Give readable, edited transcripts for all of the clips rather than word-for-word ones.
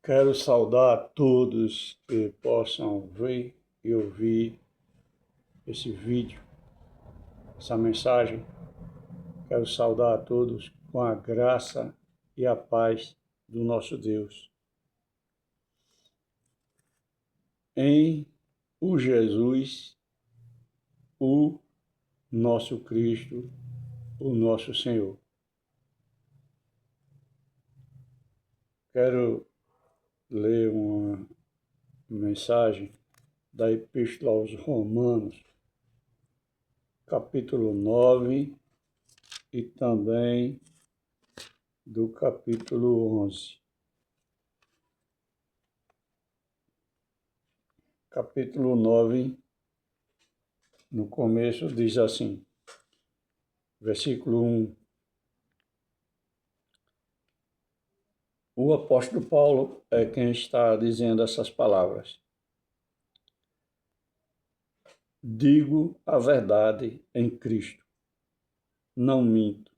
Quero saudar todos que possam ver e ouvir esse vídeo, essa mensagem. Quero saudar a todos com a graça e a paz do nosso Deus. Em o Jesus, o nosso Cristo, o nosso Senhor. Quero ler uma mensagem da Epístola aos Romanos, capítulo 9 e também do capítulo 11. Capítulo 9, no começo, diz assim, versículo 1. O apóstolo Paulo é quem está dizendo essas palavras. Digo a verdade em Cristo, não minto,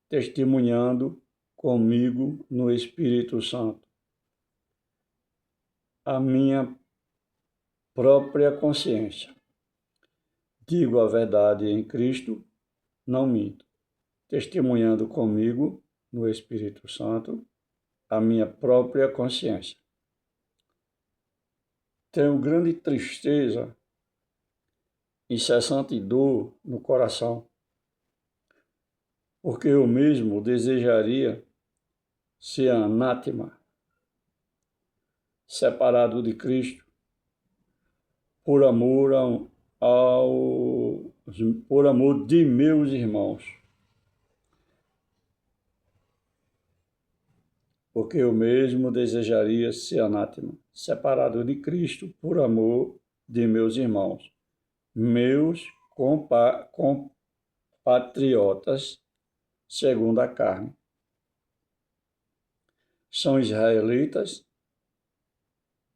testemunhando comigo no Espírito Santo. A minha própria consciência. Digo a verdade em Cristo, não minto, testemunhando comigo no Espírito Santo, a minha própria consciência. Tenho grande tristeza, incessante dor no coração, porque eu mesmo desejaria ser anátema, separado de Cristo, por amor de meus irmãos. Porque eu mesmo desejaria ser anátema, separado de Cristo por amor de meus irmãos, meus compatriotas, segundo a carne. São israelitas,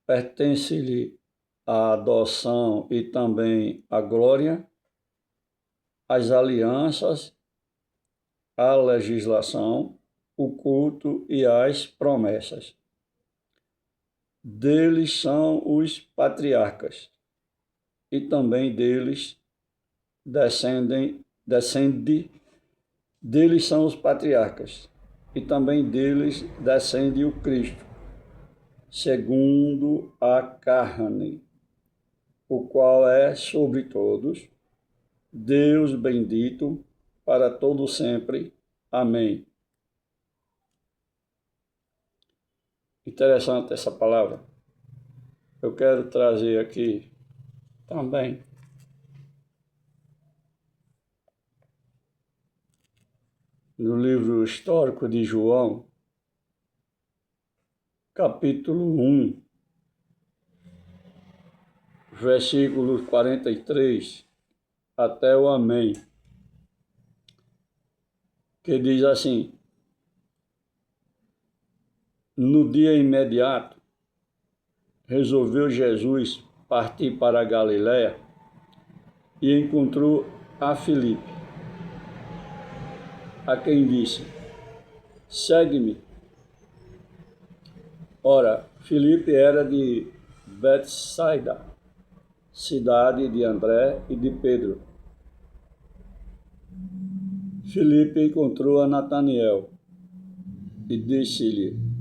pertence-lhe a adoção e também a glória, as alianças, a legislação, o culto e as promessas. Deles são os patriarcas, e também deles deles são os patriarcas, e também deles descende o Cristo, segundo a carne, o qual é sobre todos, Deus bendito para todo sempre. Amém. Interessante essa palavra. Eu quero trazer aqui também no livro histórico de João, capítulo 1, versículos 43 até o Amém, que diz assim: no dia imediato, resolveu Jesus partir para a Galiléia e encontrou a Filipe, a quem disse: segue-me. Ora, Filipe era de Betsaida, cidade de André e de Pedro. Filipe encontrou a Nataniel e disse-lhe: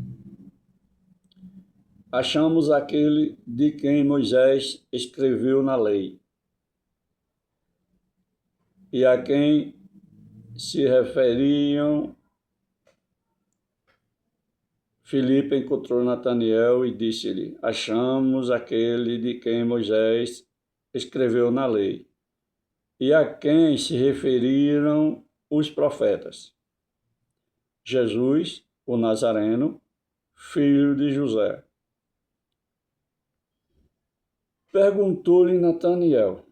achamos aquele de quem Moisés escreveu na lei, e a quem se referiam. Filipe encontrou Nataniel e disse-lhe: achamos aquele de quem Moisés escreveu na lei, e a quem se referiram os profetas, Jesus, o Nazareno, filho de José. Perguntou-lhe Nataniel: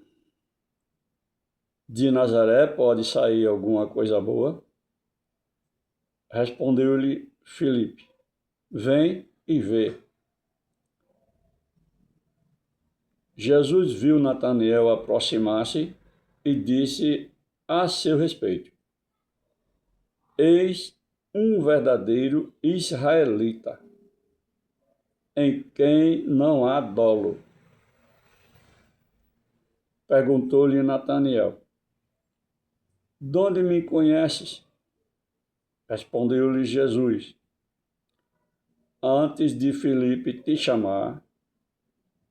de Nazaré pode sair alguma coisa boa? Respondeu-lhe Filipe: vem e vê. Jesus viu Nataniel aproximar-se e disse a seu respeito: eis um verdadeiro israelita, em quem não há dolo. Perguntou-lhe Natanael: de onde me conheces? Respondeu-lhe Jesus: antes de Filipe te chamar,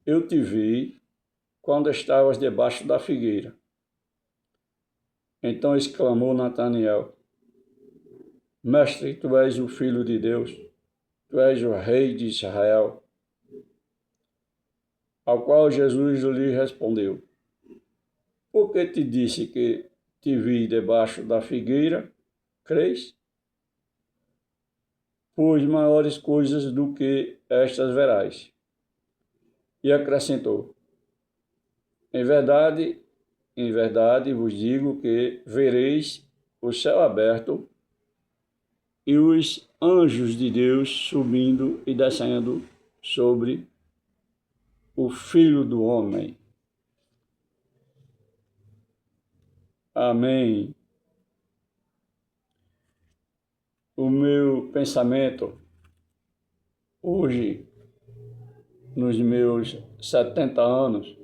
eu te vi quando estavas debaixo da figueira. Então exclamou Natanael: Mestre, tu és o Filho de Deus, tu és o Rei de Israel. Ao qual Jesus lhe respondeu: por que te disse que te vi debaixo da figueira? Crês? Pois maiores coisas do que estas verás. E acrescentou: em verdade vos digo que vereis o céu aberto e os anjos de Deus subindo e descendo sobre o Filho do Homem. Amém. O meu pensamento hoje, nos meus 70 anos,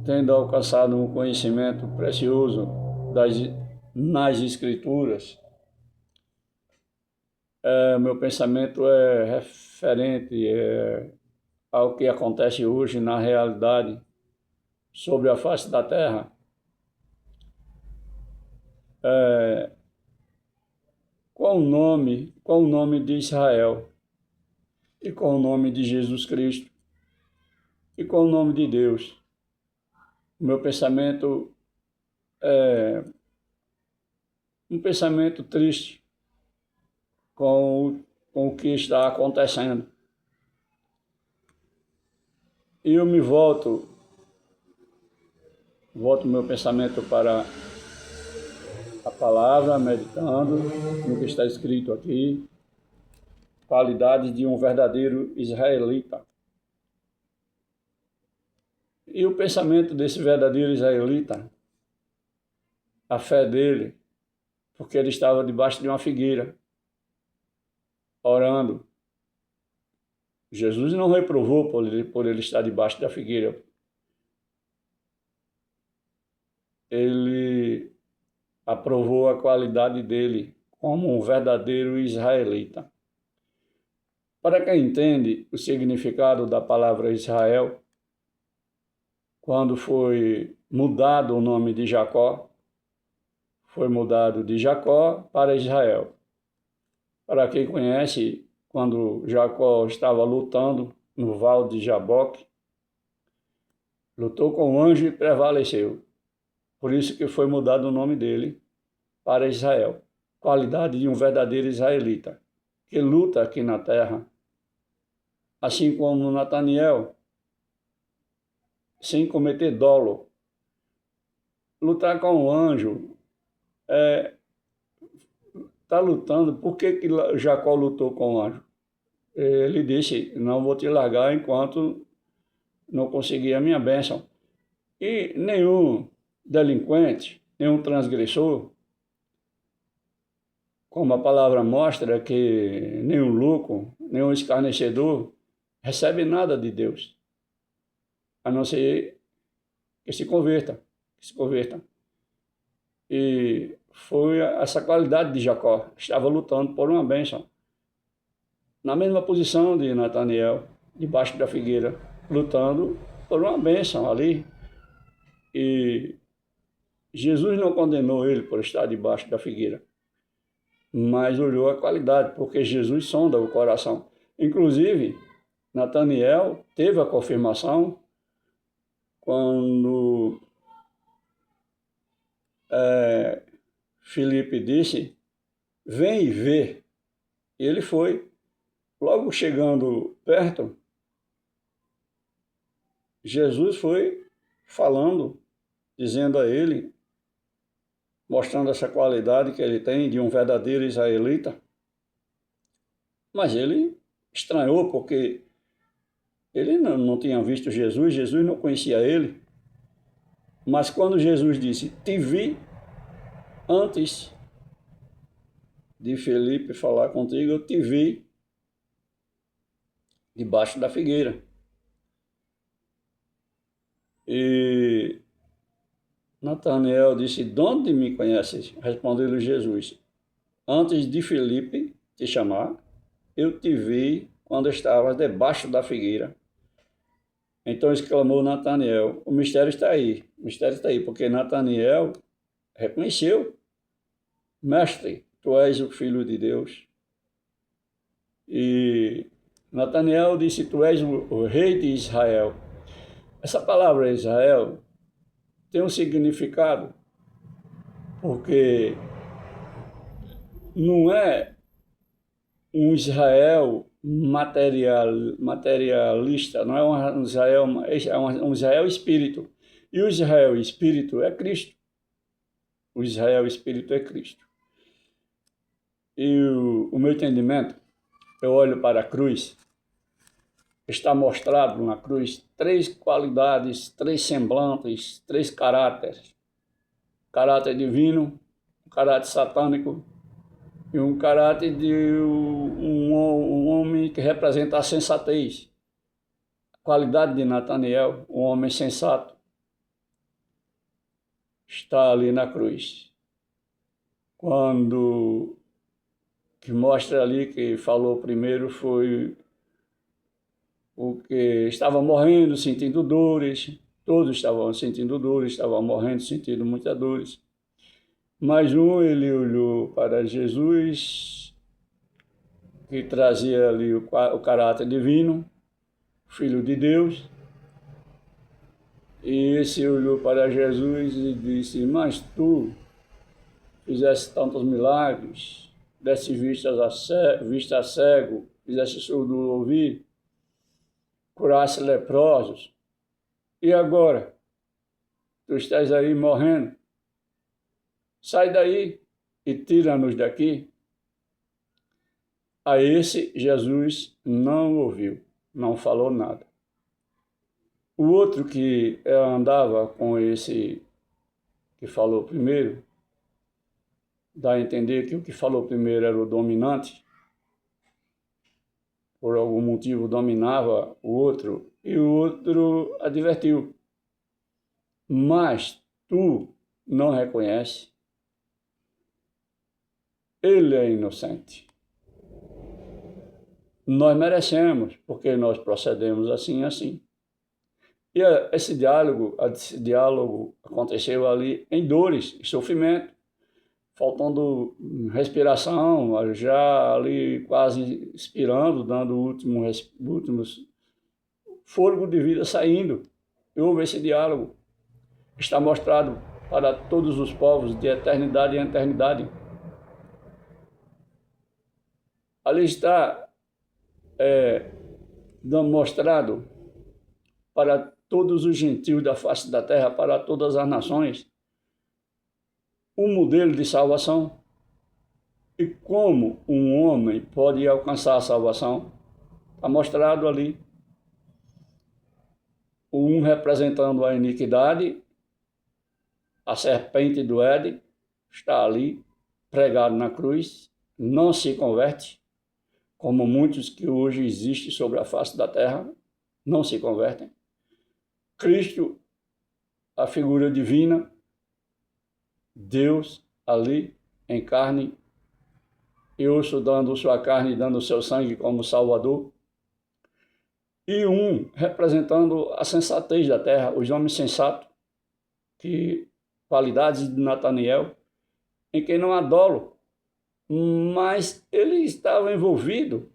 tendo alcançado um conhecimento precioso nas Escrituras, meu pensamento é referente ao que acontece hoje na realidade sobre a face da terra. Qual o nome de Israel? E qual o nome de Jesus Cristo? E qual o nome de Deus? O meu pensamento é um pensamento triste com o que está acontecendo. E eu me volto meu pensamento para a palavra, meditando no que está escrito aqui, qualidades de um verdadeiro israelita. E o pensamento desse verdadeiro israelita, a fé dele, porque ele estava debaixo de uma figueira, orando. Jesus não reprovou por ele estar debaixo da figueira. Ele aprovou a qualidade dele como um verdadeiro israelita. Para quem entende o significado da palavra Israel, quando foi mudado o nome de Jacó, foi mudado de Jacó para Israel. Para quem conhece, quando Jacó estava lutando no Vale de Jaboque, lutou com o anjo e prevaleceu. Por isso que foi mudado o nome dele para Israel. Qualidade de um verdadeiro israelita, que luta aqui na terra. Assim como Natanael, sem cometer dolo. Lutar com o anjo está lutando. Por que Jacó lutou com o anjo? Ele disse: não vou te largar enquanto não conseguir a minha bênção. E nenhum delinquente, nenhum transgressor, como a palavra mostra, que nenhum louco, nenhum escarnecedor recebe nada de Deus, a não ser que se converta. E foi essa qualidade de Jacó, estava lutando por uma bênção. Na mesma posição de Natanael, debaixo da figueira, lutando por uma bênção ali. E Jesus não condenou ele por estar debaixo da figueira, mas olhou a qualidade, porque Jesus sonda o coração. Inclusive, Natanael teve a confirmação quando Filipe disse: vem e vê. E ele foi. Logo chegando perto, Jesus foi falando, dizendo a ele, mostrando essa qualidade que ele tem de um verdadeiro israelita. Mas ele estranhou, porque ele não tinha visto Jesus, Jesus não conhecia ele. Mas quando Jesus disse: te vi antes de Filipe falar contigo, eu te vi. debaixo da figueira. E Natanael disse: "De onde me conheces?" Respondeu-lhe Jesus: "Antes de Filipe te chamar, eu te vi quando estavas debaixo da figueira." Então exclamou Natanael: "O mistério está aí, o mistério está aí", porque Natanael reconheceu: "Mestre, tu és o Filho de Deus." E Natanael disse: "Tu és o rei de Israel." Essa palavra Israel tem um significado, porque não é um Israel materialista, não é um Israel, é um Israel espírito. E o Israel espírito é Cristo. O Israel espírito é Cristo. E o meu entendimento, eu olho para a cruz, está mostrado na cruz 3 qualidades, 3 semblantes, 3 caráteres. Caráter divino, caráter satânico e um caráter de um homem que representa a sensatez. A qualidade de Natanael, um homem sensato, está ali na cruz. Quando que mostra ali que falou primeiro foi o que estava morrendo, sentindo dores, todos estavam sentindo dores, estavam morrendo, sentindo muitas dores. Mas ele olhou para Jesus, que trazia ali o caráter divino, Filho de Deus, e esse olhou para Jesus e disse: "Mas tu fizeste tantos milagres, deste vista a cego, fizeste surdo ouvir, curaste leprosos, e agora tu estás aí morrendo? Sai daí e tira-nos daqui." A esse Jesus não ouviu, não falou nada. O outro que andava com esse que falou primeiro, dá a entender que o que falou primeiro era o dominante, por algum motivo dominava o outro, e o outro advertiu: "Mas tu não reconhece? Ele é inocente. Nós merecemos, porque nós procedemos assim e assim." E esse diálogo aconteceu ali em dores e sofrimento, faltando respiração, já ali quase expirando, dando últimos fôlego de vida saindo. E houve esse diálogo. Está mostrado para todos os povos de eternidade em eternidade. Ali está mostrado para todos os gentios da face da terra, para todas as nações, um modelo de salvação. E como um homem pode alcançar a salvação? Está mostrado ali. Um representando a iniquidade, a serpente do Éden, está ali, pregado na cruz, não se converte, como muitos que hoje existem sobre a face da terra, não se convertem. Cristo, a figura divina, Deus ali em carne e osso, dando sua carne e dando seu sangue como Salvador. E um representando a sensatez da terra, os homens sensatos, que qualidades de Natanael, em quem não há dolo, mas ele estava envolvido.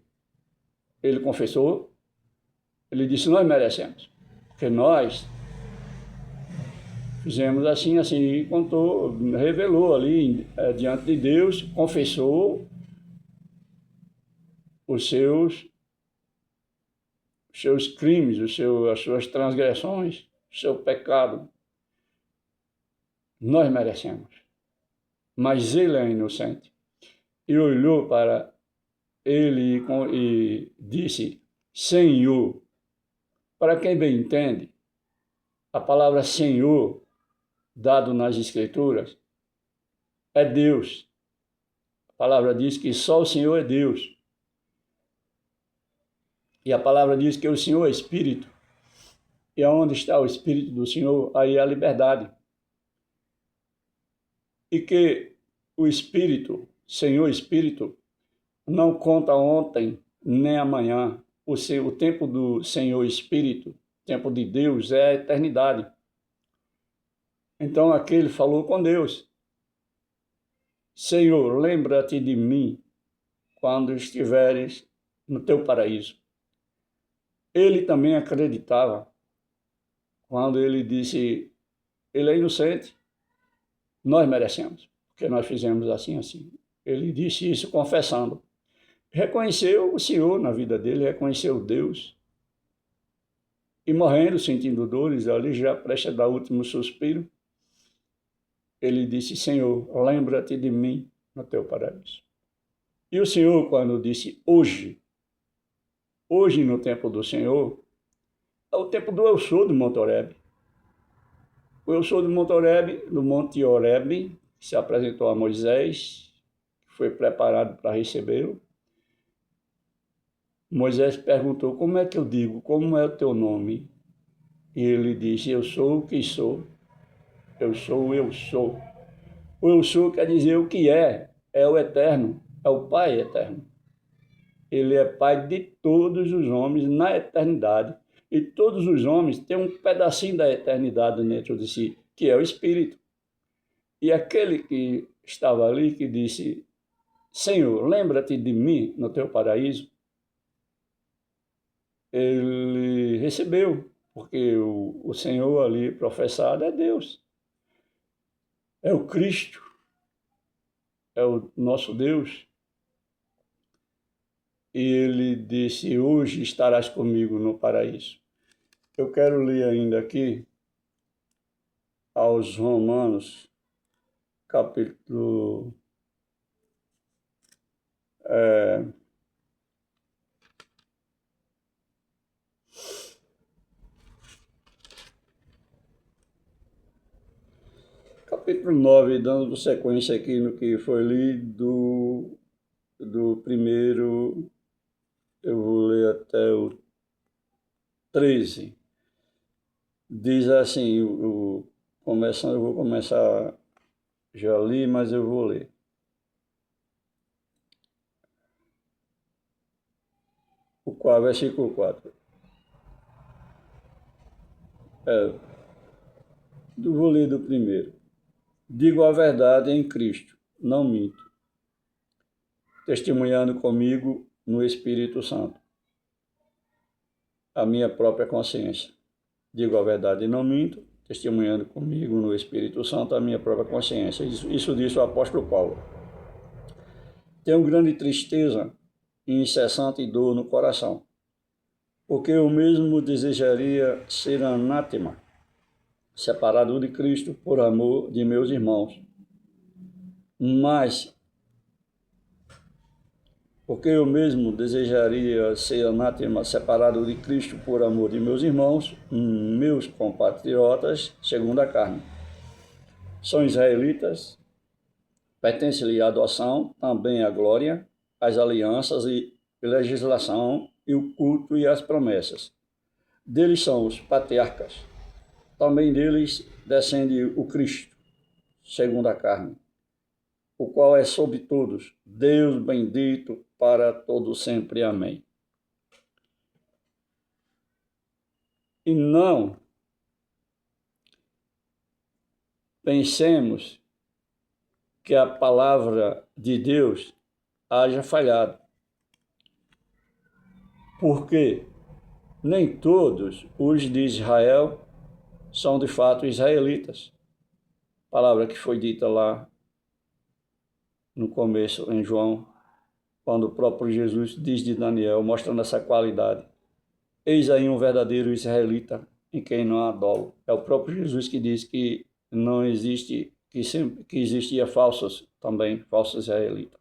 Ele confessou, ele disse: "Nós merecemos, porque nós fizemos assim, assim", e contou, revelou ali diante de Deus, confessou os seus crimes, as suas transgressões, o seu pecado. Nós merecemos, mas ele é inocente. E olhou para ele e disse: "Senhor." Para quem bem entende, a palavra Senhor, dado nas Escrituras, é Deus. A palavra diz que só o Senhor é Deus. E a palavra diz que o Senhor é Espírito. E onde está o Espírito do Senhor, aí há liberdade. E que o Espírito, Senhor Espírito, não conta ontem nem amanhã. O tempo do Senhor Espírito, tempo de Deus, é a eternidade. Então aquele falou com Deus: Senhor, lembra-te de mim quando estiveres no teu paraíso. Ele também acreditava quando ele disse: ele é inocente, nós merecemos, porque nós fizemos assim, assim. Ele disse isso confessando. Reconheceu o Senhor na vida dele, reconheceu Deus. E morrendo, sentindo dores, ali já prestes a dar o último suspiro, ele disse: Senhor, lembra-te de mim no teu paraíso. E o Senhor, quando disse hoje no tempo do Senhor, é o tempo do Eu Sou do Monte Horebe. O Eu Sou do Monte Horebe, do Monte Horebe, que se apresentou a Moisés, que foi preparado para recebê-lo. Moisés perguntou: como é que eu digo? Como é o teu nome? E ele disse: eu sou o que sou. Eu sou o Eu Sou. O Eu Sou quer dizer o que é o eterno, é o Pai eterno. Ele é Pai de todos os homens na eternidade. E todos os homens têm um pedacinho da eternidade dentro de si, que é o Espírito. E aquele que estava ali, que disse: Senhor, lembra-te de mim no teu paraíso, ele recebeu, porque o Senhor ali professado é Deus. É o Cristo, é o nosso Deus. E ele disse: hoje estarás comigo no paraíso. Eu quero ler ainda aqui aos Romanos, capítulo capítulo 9, dando sequência aqui no que foi lido do primeiro, eu vou ler até o 13. Diz assim, eu vou começar, já li, mas eu vou ler. Versículo 4. Vou ler do primeiro. Digo a verdade em Cristo, não minto, testemunhando comigo no Espírito Santo a minha própria consciência. Digo a verdade e não minto, testemunhando comigo no Espírito Santo a minha própria consciência. Isso disse o apóstolo Paulo. Tenho grande tristeza e incessante dor no coração, porque eu mesmo desejaria ser anátema, separado de Cristo por amor de meus irmãos. Mas, porque eu mesmo desejaria ser anátema, separado de Cristo por amor de meus irmãos, meus compatriotas, segundo a carne. São israelitas, pertence-lhe a adoção, também a glória, as alianças e legislação, e o culto e as promessas. Deles são os patriarcas. Também deles descende o Cristo, segundo a carne, o qual é sobre todos, Deus bendito para todo sempre. Amém. E não pensemos que a palavra de Deus haja falhado, porque nem todos os de Israel são de fato israelitas. Palavra que foi dita lá no começo em João, quando o próprio Jesus diz de Daniel, mostrando essa qualidade. Eis aí um verdadeiro israelita em quem não há dolo. É o próprio Jesus que diz que não existe, que existia falsos israelitas.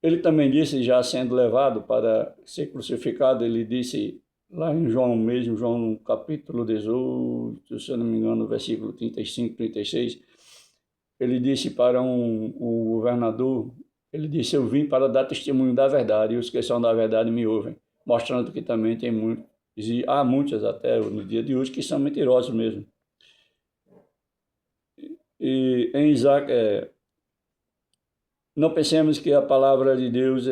Ele também disse, já sendo levado para ser crucificado, ele disse lá em João mesmo, João no capítulo 18, se eu não me engano, no versículo 35, 36, ele disse para um governador, ele disse: eu vim para dar testemunho da verdade, e os que são da verdade me ouvem. mostrando que também tem há muitas até no dia de hoje que são mentirosos mesmo. E em Isaac, não pensemos que a palavra de Deus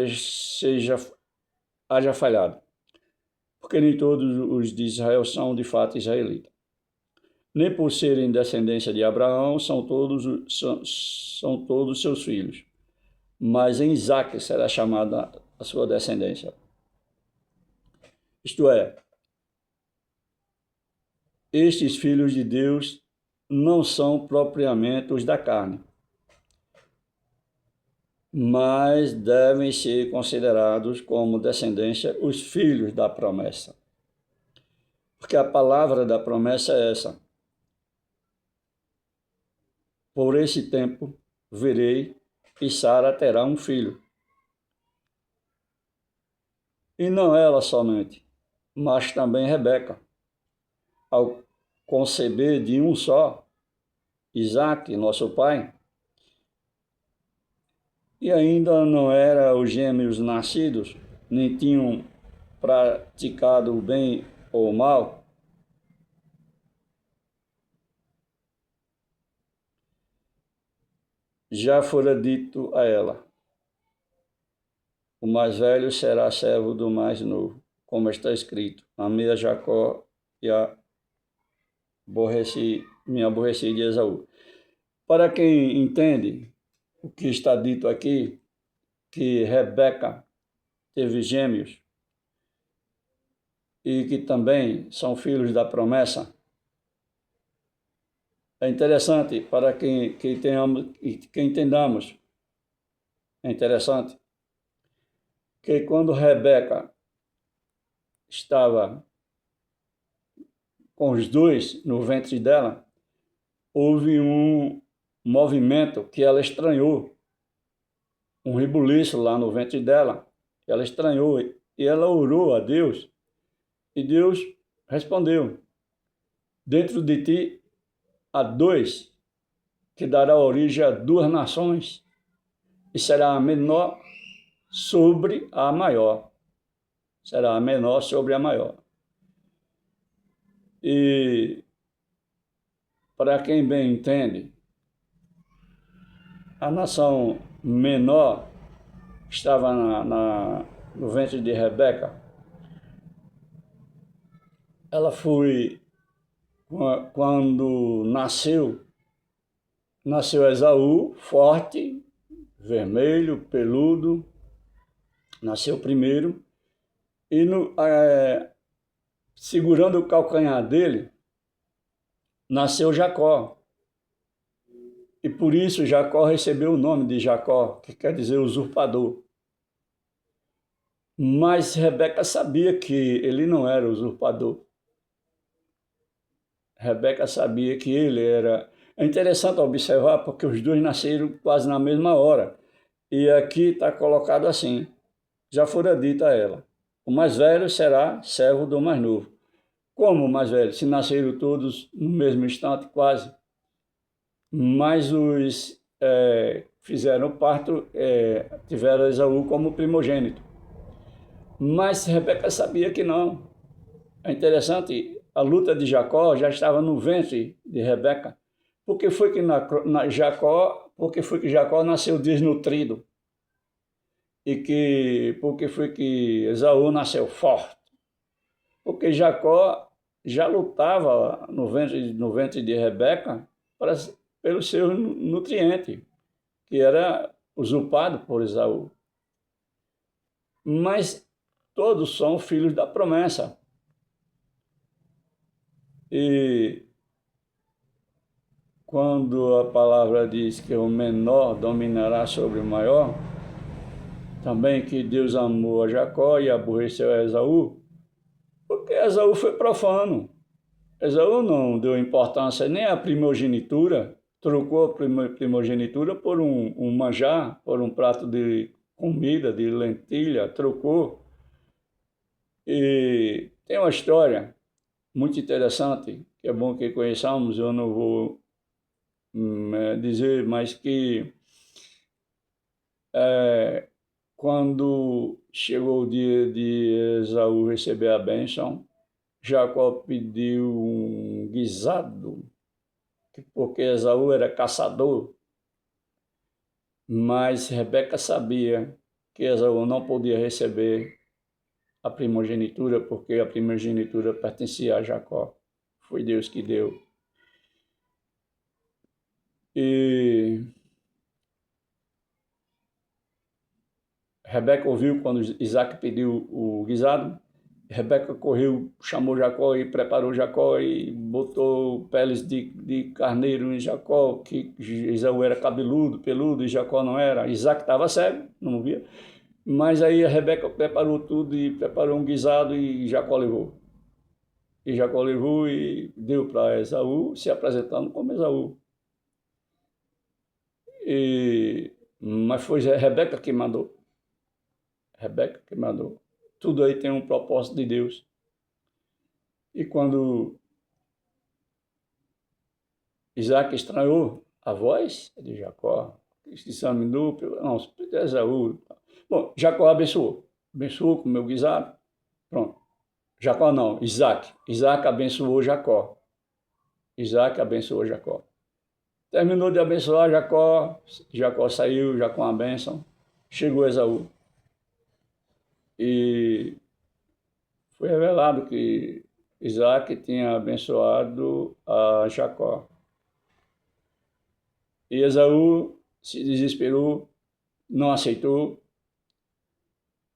haja falhado, porque nem todos os de Israel são de fato israelitas. Nem por serem descendência de Abraão são todos seus filhos, mas em Isaac será chamada a sua descendência. Isto é, estes filhos de Deus não são propriamente os da carne, mas devem ser considerados como descendência os filhos da promessa. Porque a palavra da promessa é essa: por esse tempo verei e Sara terá um filho. E não ela somente, mas também Rebeca, ao conceber de um só, Isaque, nosso pai, e ainda não eram os gêmeos nascidos, nem tinham praticado o bem ou o mal, já fora dito a ela: o mais velho será servo do mais novo, como está escrito: amei a Jacó e me aborreci de Esaú. Para quem entende o que está dito aqui, que Rebeca teve gêmeos e que também são filhos da promessa, é interessante para que entendamos, é interessante que quando Rebeca estava com os dois no ventre dela, houve um movimento que ela estranhou, um rebuliço lá no ventre dela. Ela estranhou e ela orou a Deus e Deus respondeu: dentro de ti há dois, que dará origem a duas nações, e será a menor sobre a maior. Será a menor sobre a maior. E, para quem bem entende, a nação menor estava no ventre de Rebeca. Ela foi, quando nasceu Esaú, forte, vermelho, peludo, nasceu primeiro, e segurando o calcanhar dele, nasceu Jacó. E por isso Jacó recebeu o nome de Jacó, que quer dizer usurpador. Mas Rebeca sabia que ele não era usurpador. Rebeca sabia que ele era... É interessante observar porque os dois nasceram quase na mesma hora. E aqui está colocado assim: já fora dito a ela: o mais velho será servo do mais novo. Como o mais velho? Se nasceram todos no mesmo instante, quase. Mas os fizeram o parto, tiveram Esaú como primogênito. Mas Rebeca sabia que não. É interessante, a luta de Jacó já estava no ventre de Rebeca. Por que foi que Jacó nasceu desnutrido? Por que foi que Esaú nasceu forte? Porque Jacó já lutava no ventre de Rebeca pelo seu nutriente, que era usurpado por Esaú. Mas todos são filhos da promessa. E quando a palavra diz que o menor dominará sobre o maior, também que Deus amou a Jacó e aborreceu a Esaú, porque Esaú foi profano. Esaú não deu importância nem à primogenitura, trocou a primogenitura por um manjar, por um prato de comida, de lentilha, trocou. E tem uma história muito interessante, que é bom que conheçamos, eu não vou dizer, mas que quando chegou o dia de Esaú receber a bênção, Jacó pediu um guisado, porque Esaú era caçador, mas Rebeca sabia que Esaú não podia receber a primogenitura, porque a primogenitura pertencia a Jacó. Foi Deus que deu. E Rebeca ouviu quando Isaac pediu o guisado. Rebeca correu, chamou Jacó e preparou Jacó e botou peles de carneiro em Jacó, que Esaú era cabeludo, peludo, e Jacó não era. Isaac estava cego, não via. Mas aí a Rebeca preparou tudo e preparou um guisado e Jacó levou. E Jacó levou e deu para Esaú, se apresentando como Esaú. Mas foi Rebeca que mandou. Rebeca que mandou. Tudo aí tem um propósito de Deus. E quando Isaac estranhou a voz de Jacó, se examinou, não, é Esaú. Bom, Jacó abençoou. Abençoou com o meu guisado. Pronto. Jacó não, Isaac. Isaac abençoou Jacó. Isaac abençoou Jacó. Terminou de abençoar Jacó. Jacó saiu já com a bênção. Chegou Esaú. E foi revelado que Isaac tinha abençoado a Jacó. E Esaú se desesperou, não aceitou.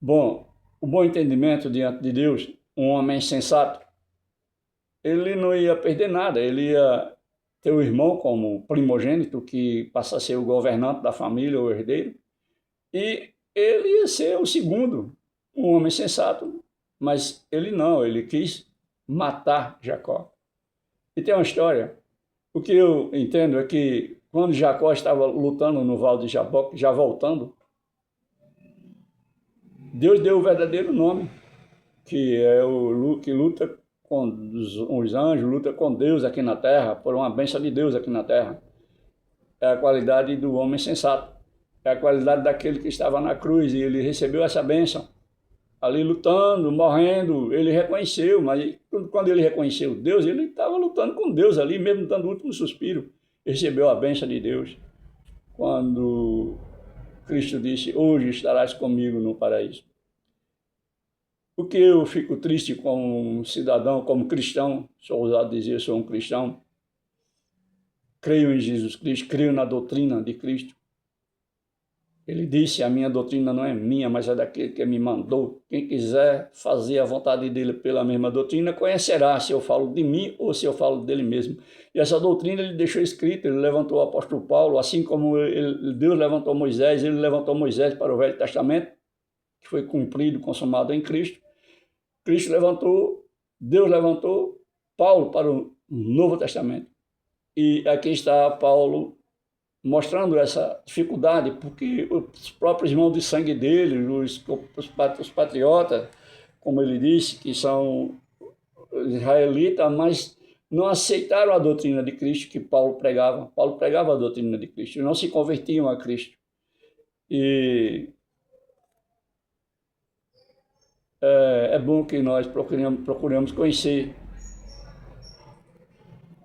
Bom, o bom entendimento diante de Deus, um homem sensato, ele não ia perder nada, ele ia ter o irmão como primogênito, que passa a ser o governante da família, o herdeiro, e ele ia ser o segundo, um homem sensato, mas ele não, ele quis matar Jacó. E tem uma história, o que eu entendo é que quando Jacó estava lutando no Val de Jaboque, já voltando, Deus deu o verdadeiro nome, que é o que luta com os anjos, luta com Deus aqui na terra, por uma bênção de Deus aqui na terra. É a qualidade do homem sensato. É a qualidade daquele que estava na cruz e ele recebeu essa bênção. Ali lutando, morrendo, ele reconheceu, mas quando ele reconheceu Deus, ele estava lutando com Deus ali, mesmo dando o último suspiro. Recebeu a bênção de Deus. Quando Cristo disse, hoje estarás comigo no paraíso. O que eu fico triste como cidadão, como cristão, sou ousado dizer, sou um cristão, creio em Jesus Cristo, creio na doutrina de Cristo. Ele disse, a minha doutrina não é minha, mas é daquele que me mandou. Quem quiser fazer a vontade dele pela mesma doutrina, conhecerá se eu falo de mim ou se eu falo dele mesmo. E essa doutrina ele deixou escrita, ele levantou o apóstolo Paulo, assim como Deus levantou Moisés, ele levantou Moisés para o Velho Testamento, que foi cumprido, consumado em Cristo. Cristo levantou, Deus levantou Paulo para o Novo Testamento. E aqui está Paulo mostrando essa dificuldade, porque os próprios irmãos de sangue dele, os patriotas, como ele disse, que são israelitas, mas não aceitaram a doutrina de Cristo que Paulo pregava. Paulo pregava a doutrina de Cristo, não se convertiam a Cristo. E é bom que nós procuremos conhecer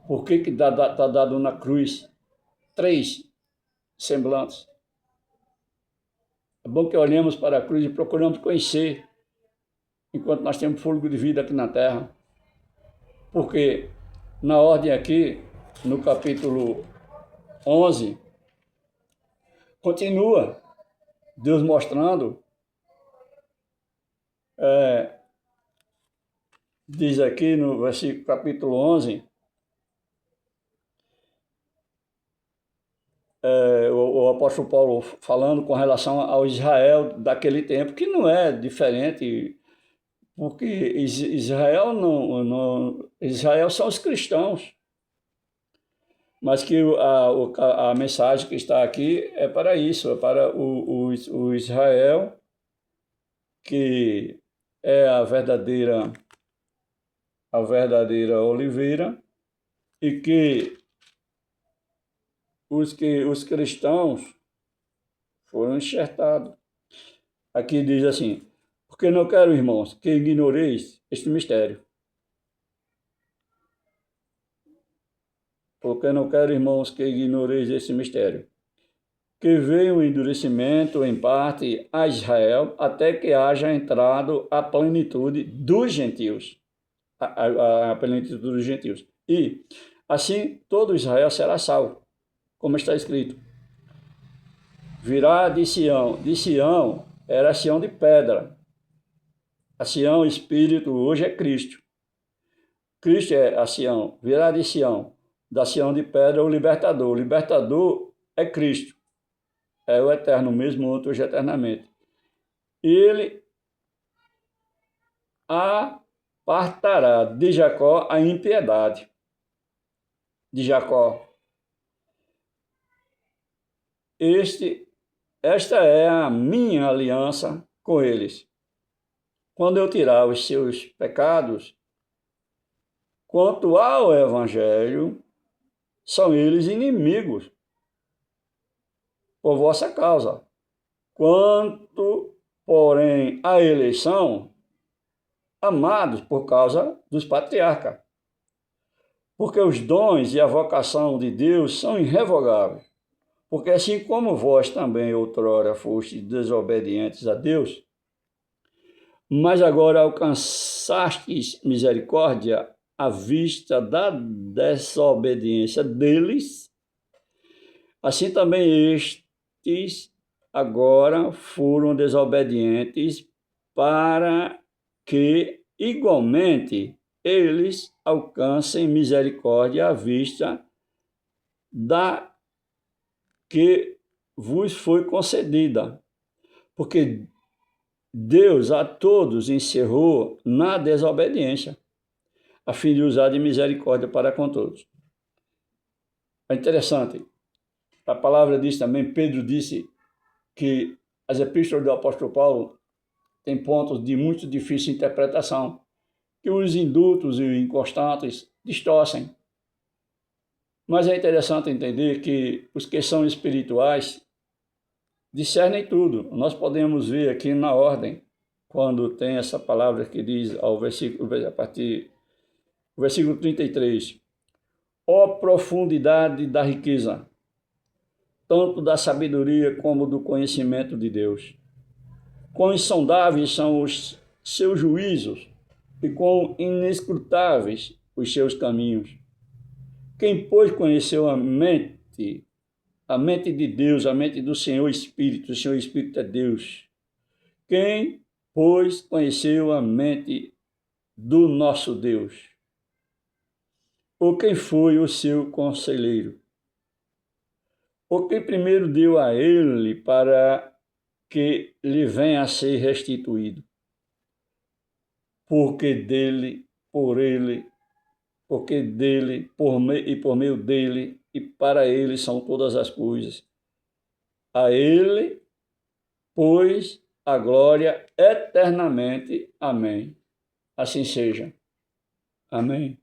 por que está dado na cruz 3 semblantes. É bom que olhemos para a cruz e procuramos conhecer enquanto nós temos fôlego de vida aqui na terra. Porque na ordem aqui, no capítulo 11, continua Deus mostrando, diz aqui no versículo, capítulo 11, o apóstolo Paulo falando com relação ao Israel daquele tempo, que não é diferente, porque Israel Israel são os cristãos, mas que a mensagem que está aqui é para isso, é para o Israel, que é a verdadeira oliveira, e que os cristãos foram enxertados. Aqui diz assim: porque não quero, irmãos, que ignoreis este mistério. Porque não quero, irmãos, que ignoreis este mistério. Que veio o endurecimento, em parte, a Israel, até que haja entrado a plenitude dos gentios. A plenitude dos gentios. E, assim, todo Israel será salvo, como está escrito. Virá de Sião era Sião de pedra. A Sião, espírito, hoje é Cristo. Cristo é a Sião, virá de Sião. Da Sião de pedra, o libertador. O libertador é Cristo. É o eterno, mesmo outro hoje eternamente. Ele apartará de Jacó a impiedade. De Jacó. Esta é a minha aliança com eles. Quando eu tirar os seus pecados, quanto ao Evangelho, são eles inimigos por vossa causa. Quanto, porém, à eleição, amados por causa dos patriarcas. Porque os dons e a vocação de Deus são irrevogáveis. Porque assim como vós também outrora fostes desobedientes a Deus, mas agora alcançastes misericórdia à vista da desobediência deles, assim também estes agora foram desobedientes para que, igualmente, eles alcancem misericórdia à vista da que vos foi concedida. Porque Deus a todos encerrou na desobediência, a fim de usar de misericórdia para com todos. É interessante. A palavra diz também, Pedro disse que as epístolas do apóstolo Paulo têm pontos de muito difícil interpretação, que os indultos e inconstantes distorcem. Mas é interessante entender que os que são espirituais discernem tudo. Nós podemos ver aqui na ordem, quando tem essa palavra que diz ao versículo 33, ó profundidade da riqueza, tanto da sabedoria como do conhecimento de Deus. Quão insondáveis são os seus juízos e quão inescrutáveis os seus caminhos. Quem, pois, conheceu a mente de Deus, a mente do Senhor Espírito, o Senhor Espírito é Deus. Quem, pois, conheceu a mente do nosso Deus? Ou quem foi o seu conselheiro? Ou quem primeiro deu a ele para que lhe venha a ser restituído? Porque dele, por ele, porque dele, por meio dele e para ele são todas as coisas. A ele, pois, a glória eternamente. Amém. Assim seja. Amém.